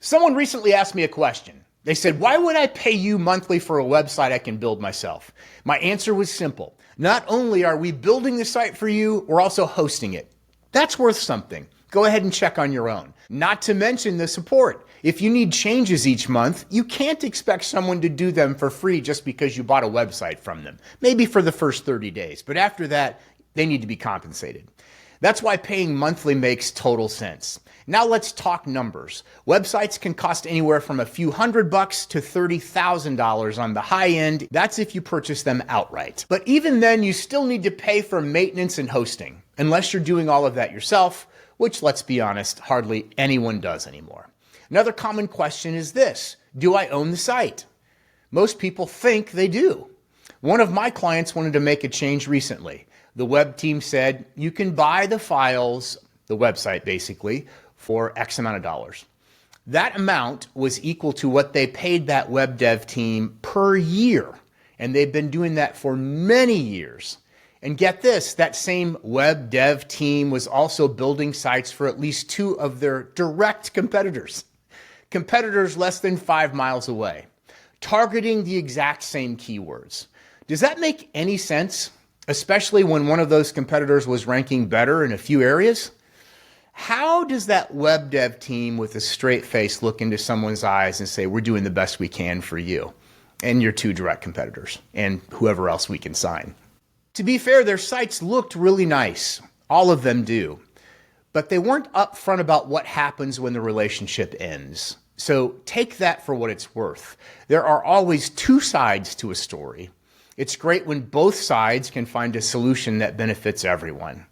Someone recently asked me a question. They said, why would I pay you monthly for a website I can build myself? My answer was simple. Not only are we building the site for you, we're also hosting it. That's worth something. Go ahead and check on your own. Not to mention the support. If you need changes each month, you can't expect someone to do them for free just because you bought a website from them. Maybe for the first 30 days, but after that, they need to be compensated. That's why paying monthly makes total sense. Now let's talk numbers. Websites can cost anywhere from a few $100 to $30,000 on the high end. That's if you purchase them outright. But even then, you still need to pay for maintenance and hosting, unless you're doing all of that yourself, which, let's be honest, hardly anyone does anymore. Another common question is this: do I own the site? Most people think they do. One of my clients wanted to make a change recently. The web team said, you can buy the files, the website basically, for X amount of dollars. That amount was equal to what they paid that web dev team per year. And they've been doing that for many years. And get this, that same web dev team was also building sites for at least two of their direct competitors. Competitors less than 5 miles away, targeting the exact same keywords. Does that make any sense? Especially when one of those competitors was ranking better in a few areas? How does that web dev team with a straight face look into someone's eyes and say, we're doing the best we can for you and your two direct competitors and whoever else we can sign? To be fair, their sites looked really nice. All of them do. But they weren't upfront about what happens when the relationship ends. So take that for what it's worth. There are always two sides to a story. It's great when both sides can find a solution that benefits everyone.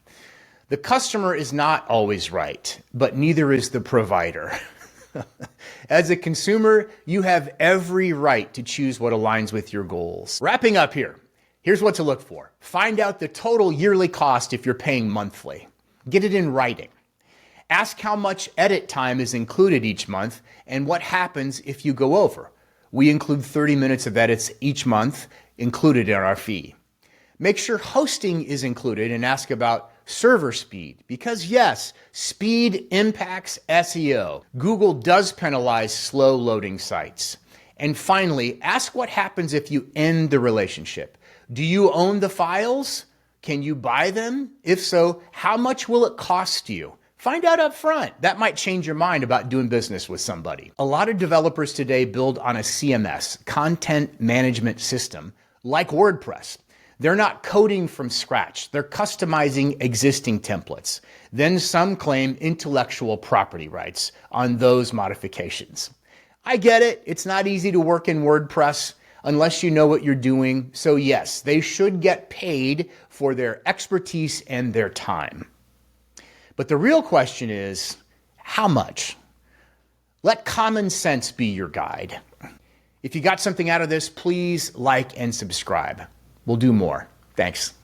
The customer is not always right, but neither is the provider. As a consumer, you have every right to choose what aligns with your goals. Wrapping up here, here's what to look for. Find out the total yearly cost if you're paying monthly. Get it in writing. Ask how much edit time is included each month and what happens if you go over. We include 30 minutes of edits each month included in our fee. Make sure hosting is included and ask about server speed because yes, speed impacts SEO. Google does penalize slow loading sites. And finally, ask what happens if you end the relationship. Do you own the files? Can you buy them? If so, how much will it cost you? Find out up front. That might change your mind about doing business with somebody. A lot of developers today build on a CMS, content management system, like WordPress. They're not coding from scratch. They're customizing existing templates. Then some claim intellectual property rights on those modifications. I get it. It's not easy to work in WordPress unless you know what you're doing. So yes, they should get paid for their expertise and their time. But the real question is, how much? Let common sense be your guide. If you got something out of this, please like and subscribe. We'll do more. Thanks.